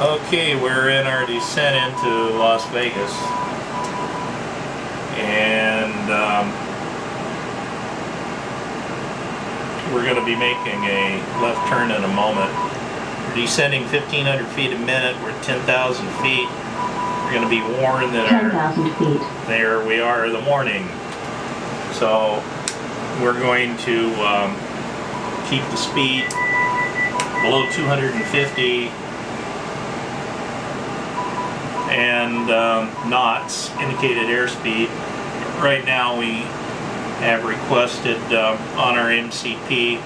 Okay, we're in our descent into Las Vegas, and we're going to be making a left turn in a moment. We're descending 1,500 feet a minute. We're at 10,000 feet. We're going to be warned that 10,000 feet. There we are in the morning. So we're going to keep the speed below 250 and knots, indicated airspeed. Right now we have requested on our MCP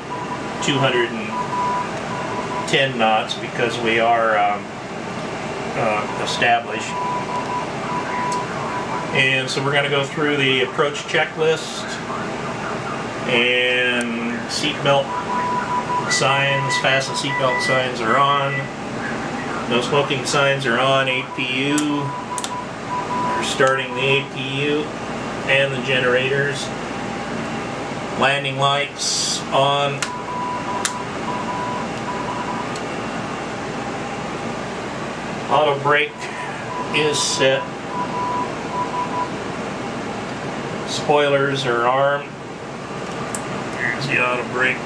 210 knots because we are established. And so we're going to go through the approach checklist and seatbelt signs, fasten seatbelt signs are on. No smoking signs are on. APU. We're starting the APU and the generators. Landing lights on. Auto brake is set. Spoilers are armed. Here's the auto brake.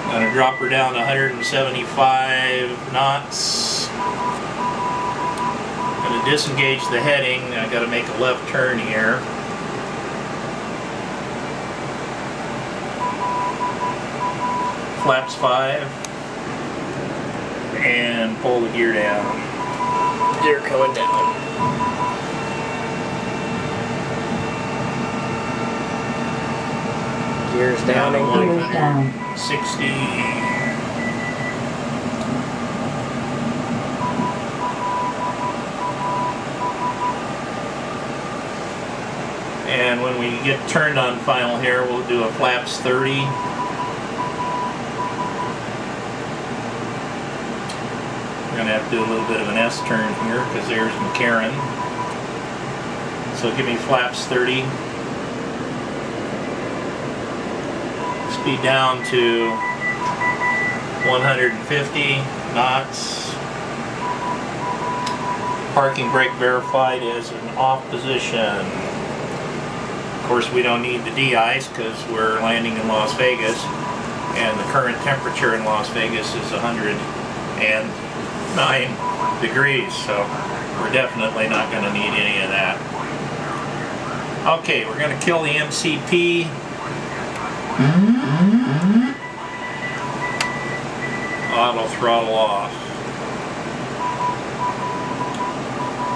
I'm going to drop her down to 175 knots. I'm going to disengage the heading. I've got to make a left turn here. Flaps 5. And pull the gear down. Gear coming down. Gears down and Gears down. 60. And when we get turned on final here, we'll do a flaps 30. We're going to have to do a little bit of an S turn here because there's McCarran. So give me flaps 30. Speed down to 150 knots. Parking brake verified as an off position. Of course, we don't need the de-ice because we're landing in Las Vegas, and the current temperature in Las Vegas is 109 degrees, so we're definitely not going to need any of that. Okay, we're going to kill the MCP. Auto throttle off.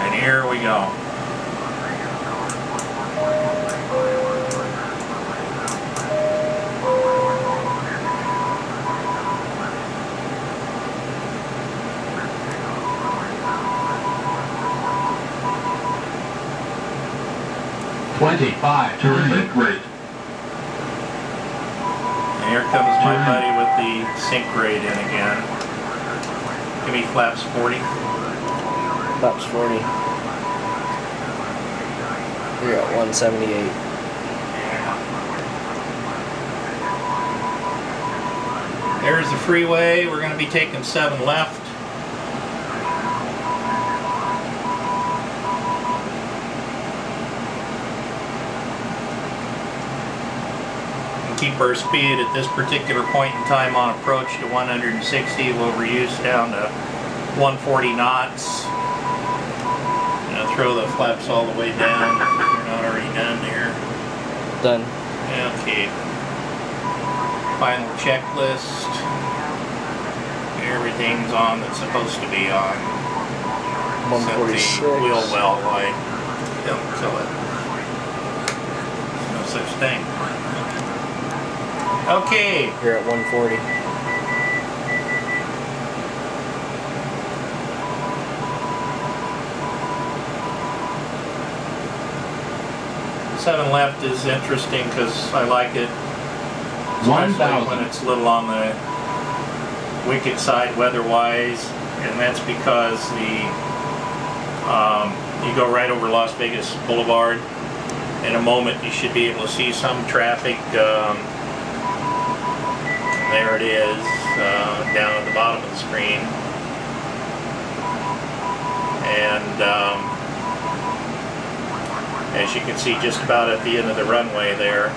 And here we go. Terrific rate. And here comes my buddy with the sync rate in again. Give me flaps 40. Flaps 40. You're at 178. There's the freeway. We're going to be taking 7 left. Keep our speed at this particular point in time on approach to 160. We'll reduce down to 140 knots. Throw the flaps all the way down if you're not already done there. Done. Okay. Final checklist. Everything's on that's supposed to be on. 146. Except the wheel well light. Don't kill it. No such thing. Okay. You're at 140. Seven left is interesting because I like it, especially when it's a little on the wicked side weather-wise, and that's because you go right over Las Vegas Boulevard. In a moment, you should be able to see some traffic. There it is, down at the bottom of the screen. And as you can see, just about at the end of the runway there.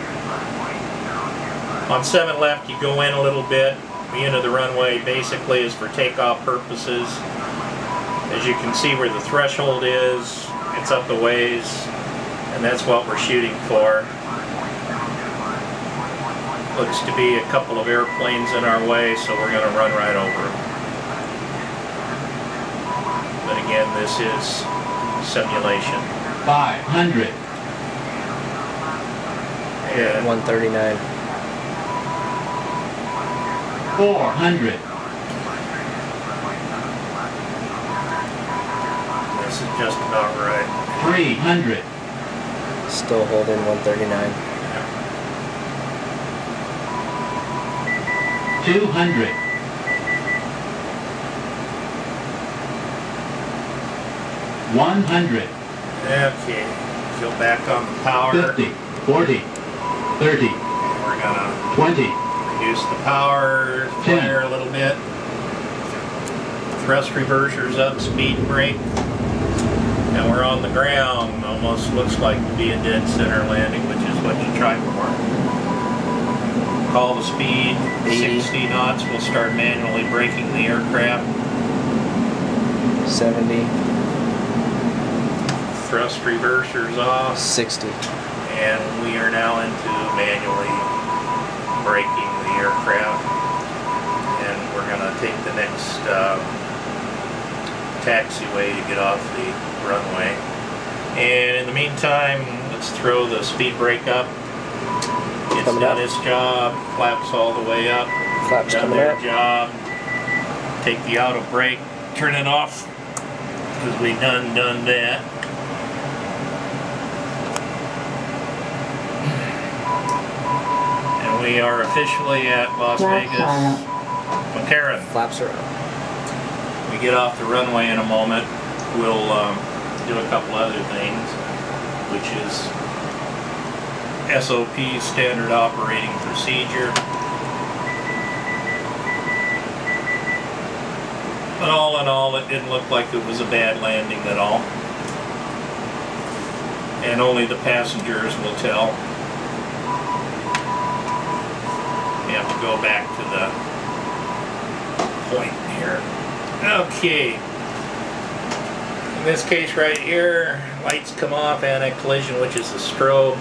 On 7 left, you go in a little bit. The end of the runway basically is for takeoff purposes. As you can see where the threshold is, it's up the ways, and that's what we're shooting for. Looks to be a couple of airplanes in our way, so we're going to run right over them. But again, this is simulation. 500. And 139. 400. this is just about right. 300. Still holding 139. 200. 100. Okay, go back on the power. 50. 40. 30. We're gonna 20. reduce the power, flare a little bit. Thrust reversers up, speed brake. And we're on the ground. Almost looks like to be a dead center landing, which is what you try for. Call the speed, 80. 60 knots. We'll start manually braking the aircraft. 70. Thrust reversers off. 60. And we are now into manually braking the aircraft. And we're going to take the next taxiway to get off the runway. And in the meantime, let's throw the speed brake up. It's Coming done up. its job, flaps all the way up. Flaps Done coming their up. job. Take the auto brake, turn it off, because we done that. And we are officially at Las Vegas McCarran. Flaps are up. We get off the runway in a moment. We'll do a couple other things, which is SOP, standard operating procedure. But all in all, it didn't look like it was a bad landing at all. And only the passengers will tell. We have to go back to the point here. Okay. In this case right here, lights come off, anti-collision, which is the strobe.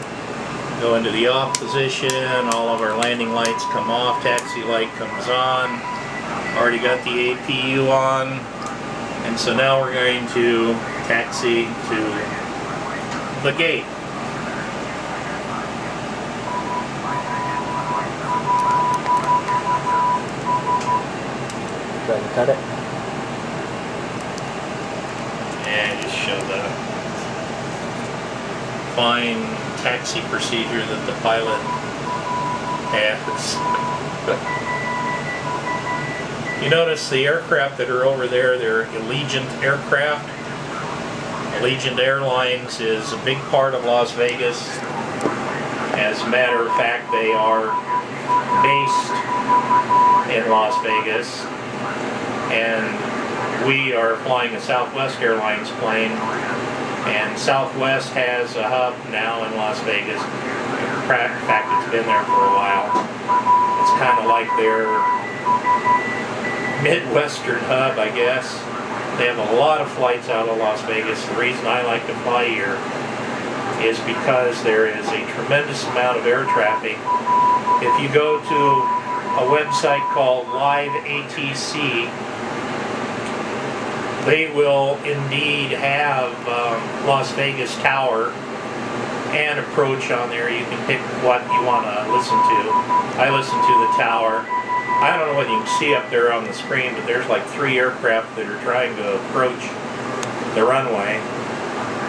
Go into the off position, all of our landing lights come off, taxi light comes on. Already got the APU on. And so now we're going to taxi to the gate. Go ahead and cut it. And just show the fine taxi procedure that the pilot has. You notice the aircraft that are over there, they're Allegiant aircraft. Allegiant Airlines is a big part of Las Vegas. As a matter of fact, they are based in Las Vegas. And we are flying a Southwest Airlines plane. And Southwest has a hub now in Las Vegas. In fact, it's been there for a while. It's kind of like their Midwestern hub, I guess. They have a lot of flights out of Las Vegas. The reason I like to fly here is because there is a tremendous amount of air traffic. If you go to a website called Live ATC, they will indeed have Las Vegas Tower and approach on there. You can pick what you want to listen to. I listen to the tower. I don't know what you can see up there on the screen, but there's like 3 aircraft that are trying to approach the runway.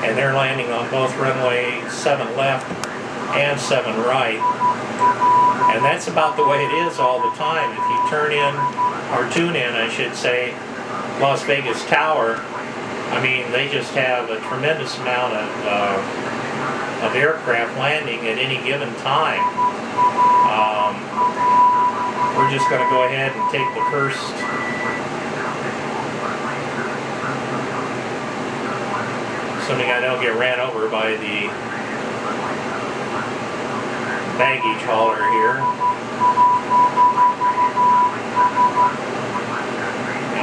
And they're landing on both runway 7 left and 7 right. And that's about the way it is all the time. If you turn in, or tune in, I should say, Las Vegas Tower, I mean, they just have a tremendous amount of aircraft landing at any given time. We're just going to go ahead and take the first Assuming I don't get ran over by the baggage hauler here.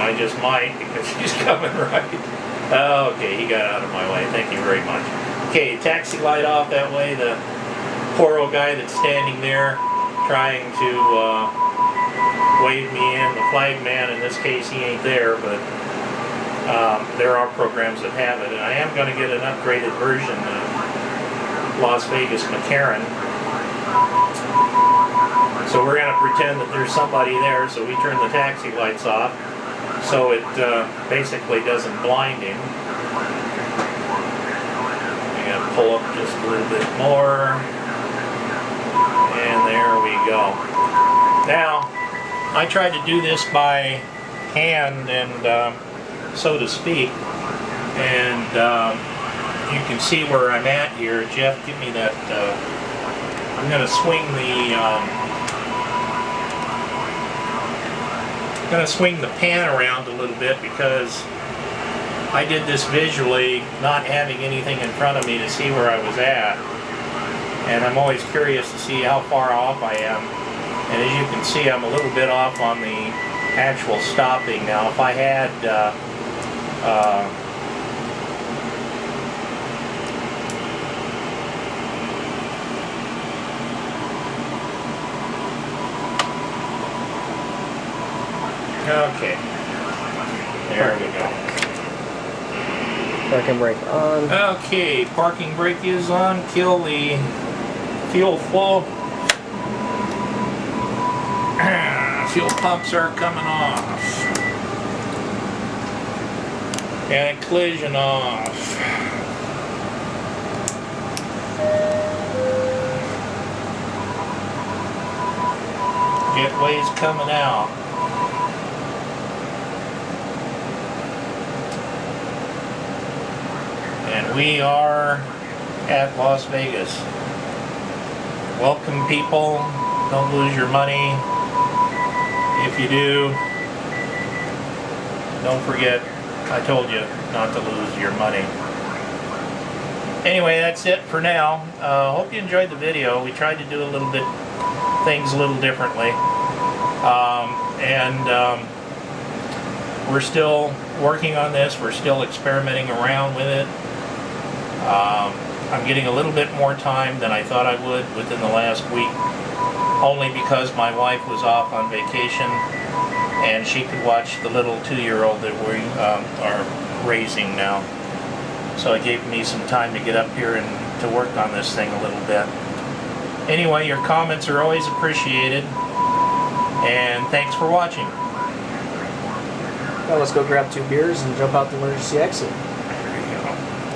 I just might, because he's coming right. Okay, he got out of my way. Thank you very much. Okay, taxi light off that way. The poor old guy that's standing there trying to wave me in, the flag man, in this case he ain't there, but there are programs that have it. And I am going to get an upgraded version of Las Vegas McCarran. So we're going to pretend that there's somebody there, so we turn the taxi lights off so it basically doesn't blind him. I'm going to pull up just a little bit more, and there we go. Now, I tried to do this by hand and so to speak, and you can see where I'm at here. Jeff, give me that. I'm going to swing the pan around a little bit because I did this visually, not having anything in front of me to see where I was at, and I'm always curious to see how far off I am. And as you can see, I'm a little bit off on the actual stopping. Now, if I had okay, there we go. Parking brake on. Okay, parking brake is on. Kill the fuel flow. Fuel pumps are coming off. And collision off. Jetway's coming out. And we are at Las Vegas. Welcome, people. Don't lose your money. If you do, don't forget, I told you not to lose your money. Anyway, that's it for now. Hope you enjoyed the video. We tried to do things a little differently. We're still working on this. We're still experimenting around with it. I'm getting a little bit more time than I thought I would within the last week, only because my wife was off on vacation and she could watch the little 2-year-old that we are raising now. So it gave me some time to get up here and to work on this thing a little bit. Anyway, your comments are always appreciated, and thanks for watching. Well, let's go grab 2 beers and jump out the emergency exit.